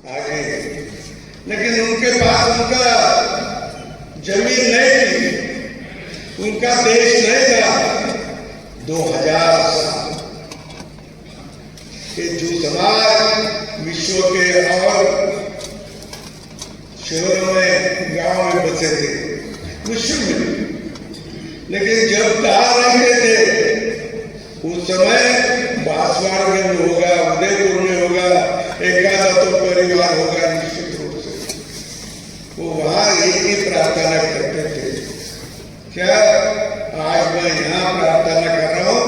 आगे, लेकिन उनके पास उनका जमीन नहीं थी, उनका देश नहीं था। 2000 साल के जो समाज विश्व के और शहरों में, गांव में बसे थे, विश्व में, लेकिन जब कहा रहते थे उस समय बांसवाड़ा में होगा, उदयपुर में होगा, एकाधा तो परिवार होगा निश्चित रूप से। वो वहां एक ही प्रार्थना करते थे, क्या आज मैं यहाँ प्रार्थना कर रहा हूँ,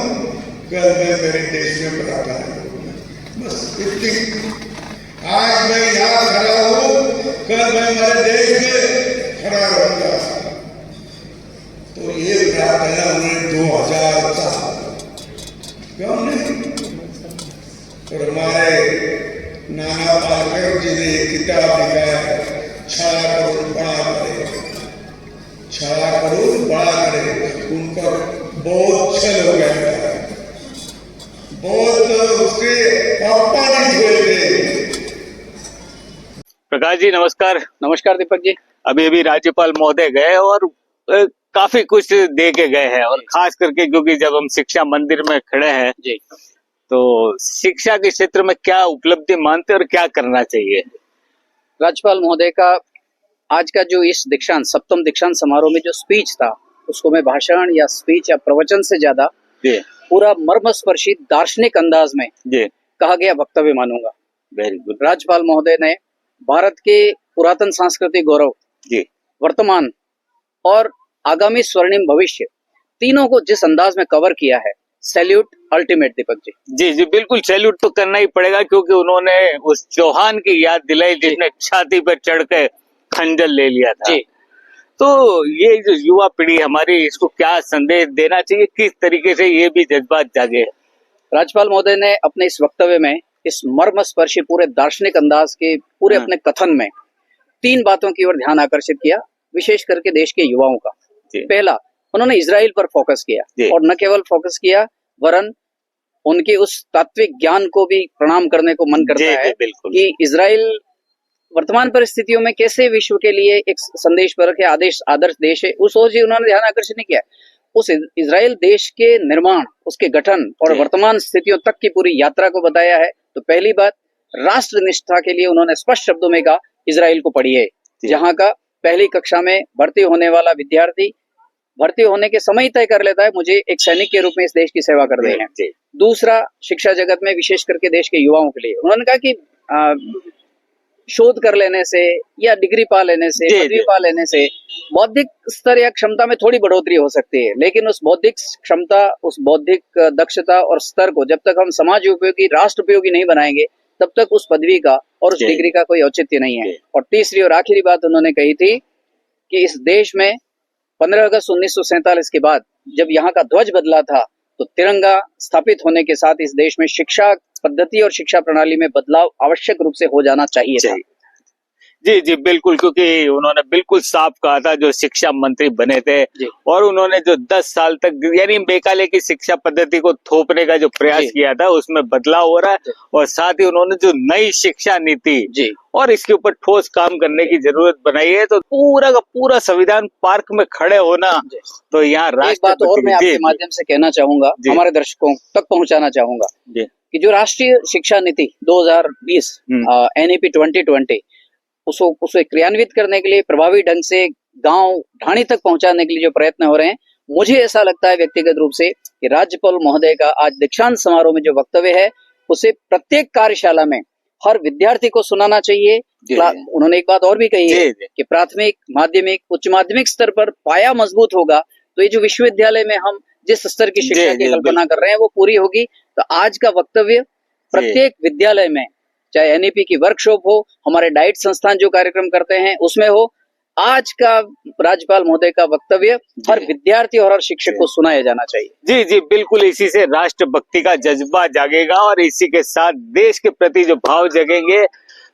कल मैं मेरे देश में प्रार्थना करूंगा, बस इतनी। आज मैं यहाँ खड़ा हूँ, कल मैं मेरे देश में खड़ा रहूंगा। तो ये प्रार्थना उन्हें 2000 साल क्यों नहीं। और हमारे नाना पाटेकर जी ने किताब लिखा है, छाया करो बड़ा करे, छाया करो बड़ा करे। उनका बहुत छल हो गया था, बहुत उसके अपमानित हुए थे। प्रकाश जी नमस्कार। नमस्कार दीपक जी। अभी राज्यपाल महोदय गए और काफी कुछ दे के गए हैं, और खास करके क्योंकि जब हम शिक्षा मंदिर में खड़े हैं जी, तो शिक्षा के क्षेत्र में क्या उपलब्धि मानते हैं और क्या करना चाहिए? राज्यपाल महोदय का आज का जो इस दीक्षांत, सप्तम दीक्षांत समारोह में जो स्पीच था, उसको मैं भाषण या स्पीच या प्रवचन से ज्यादा पूरा मर्मस्पर्शी दार्शनिक अंदाज में कहा गया वक्तव्य मानूंगा। Very good. राज्यपाल महोदय ने भारत के पुरातन सांस्कृतिक गौरव, वर्तमान और आगामी स्वर्णिम भविष्य, तीनों को जिस अंदाज में कवर किया है, सैल्यूट अल्टीमेट दीपक जी। जी जी बिल्कुल, सैल्यूट तो करना ही पड़ेगा, क्योंकि उन्होंने उस चौहान की याद दिलाई जिसने छाती पर चढ़ के खंजर ले लिया था जी। तो ये जो युवा पीढ़ी हमारी, इसको क्या संदेश देना चाहिए, किस तरीके से ये भी जज्बात जागे? राज्यपाल महोदय ने अपने इस वक्तव्य में, इस मर्मस्पर्शी पूरे दार्शनिक अंदाज के पूरे अपने कथन में 3 बातों की ओर ध्यान आकर्षित किया, विशेष करके देश के युवाओं का। पहला, उन्होंने इजराइल पर फोकस किया, और न केवल फोकस किया वरन उनके उस तात्विक ज्ञान को भी प्रणाम करने को मन करता है कि इजराइल वर्तमान परिस्थितियों में कैसे विश्व के लिए एक संदेश परक है, आदर्श देश है, उस ओर उन्होंने ध्यान आकर्षित नहीं किया। उस इजराइल देश के निर्माण, उसके गठन और वर्तमान स्थितियों तक की पूरी यात्रा को बताया है। तो पहली बात, राष्ट्र निष्ठा के लिए उन्होंने स्पष्ट शब्दों में कहा, इजराइल को पढ़िए, जहां का पहली कक्षा में भर्ती होने वाला विद्यार्थी भर्ती होने के समय तय कर लेता है, मुझे एक सैनिक के रूप में इस देश की सेवा कर देना है। दूसरा, शिक्षा जगत में विशेष करके देश के युवाओं के लिए उन्होंने कहा कि शोध कर लेने से या डिग्री पा लेने से, पदवी पा लेने से बौद्धिक स्तर या क्षमता में थोड़ी बढ़ोतरी हो सकती है, लेकिन उस बौद्धिक क्षमता, उस बौद्धिक दक्षता और स्तर को जब तक हम समाज उपयोगी, राष्ट्र उपयोगी नहीं बनाएंगे, तब तक उस पदवी का और उस डिग्री का कोई औचित्य नहीं है। और तीसरी और आखिरी बात उन्होंने कही थी कि इस देश में 15 अगस्त 1947 के बाद जब यहाँ का ध्वज बदला था, तो तिरंगा स्थापित होने के साथ इस देश में शिक्षा पद्धति और शिक्षा प्रणाली में बदलाव आवश्यक रूप से हो जाना चाहिए था। जी जी बिल्कुल, क्योंकि उन्होंने बिल्कुल साफ कहा था जो शिक्षा मंत्री बने थे, और उन्होंने जो 10 साल तक यानी मेकाले की शिक्षा पद्धति को थोपने का जो प्रयास किया था, उसमें बदलाव हो रहा है। और साथ ही उन्होंने जो नई शिक्षा नीति और इसके ऊपर ठोस काम करने की जरूरत बनाई है, तो पूरा का पूरा संविधान पार्क में खड़े होना, तो यहाँ एक बात और मैं आपके माध्यम से कहना चाहूंगा, हमारे दर्शकों तक पहुंचाना चाहूंगा कि जो राष्ट्रीय शिक्षा नीति 2020 NEP 2020 उसे क्रियान्वित करने के लिए, प्रभावी ढंग से गांव ढाणी तक पहुंचाने के लिए जो प्रयत्न हो रहे हैं, मुझे ऐसा लगता है व्यक्तिगत रूप से कि राज्यपाल महोदय का आज दीक्षांत समारोह में जो वक्तव्य है, उसे प्रत्येक कार्यशाला में हर विद्यार्थी को सुनाना चाहिए। उन्होंने एक बात और भी कही है कि प्राथमिक, माध्यमिक, उच्च माध्यमिक स्तर पर पाया मजबूत होगा, तो ये जो विश्वविद्यालय में हम जिस स्तर की शिक्षा की कल्पना कर रहे हैं वो पूरी होगी। तो आज का वक्तव्य प्रत्येक विद्यालय में, चाहे NEP की वर्कशॉप हो, हमारे डाइट संस्थान जो कार्यक्रम करते हैं उसमें हो, आज का राज्यपाल महोदय का वक्तव्य हर विद्यार्थी और हर शिक्षक को सुनाया जाना चाहिए। जी जी बिल्कुल, इसी से राष्ट्रभक्ति का जज्बा जागेगा और इसी के साथ देश के प्रति जो भाव जगेंगे।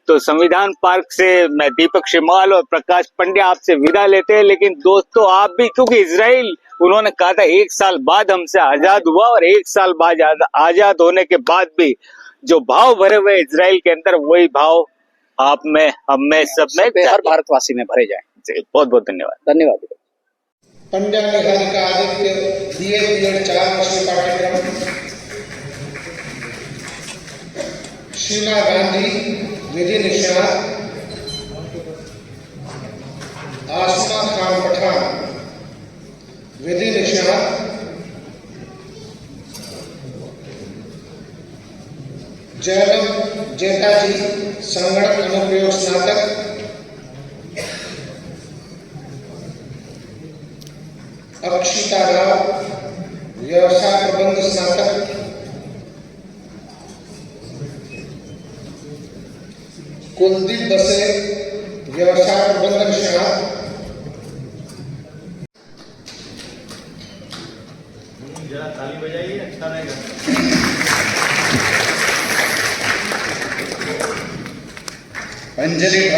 तो संविधान पार्क से मैं दीपक शिमाल और प्रकाश पंड्या आपसे विदा लेते हैं। लेकिन दोस्तों, आप भी, क्योंकि इजराइल उन्होंने कहा था 1 साल बाद हमसे आजाद हुआ, और 1 साल बाद आजाद होने के बाद भी जो भाव भरे हुए इजराइल के अंदर, वही भाव आप में, हम में, सब में, हर भारतवासी में भरे जाए। बहुत बहुत धन्यवाद। धन्यवाद। पंड्या निहारिका आदित्य बीएड 4 वर्षीय पाठ्यक्रम, शीला गांधी विधि निष्णात, आसमा खान पठान विधि निष्णात, जयलम जेठाजी संगणक अनुप्रयोग स्नातक, अक्षिता राव व्यवसाय प्रबंध स्नातक, कुलदीप बसे व्यवसाय प्रबंधन स्नातक, जरा ताली बजाइए, अच्छा रहेगा। अंजलि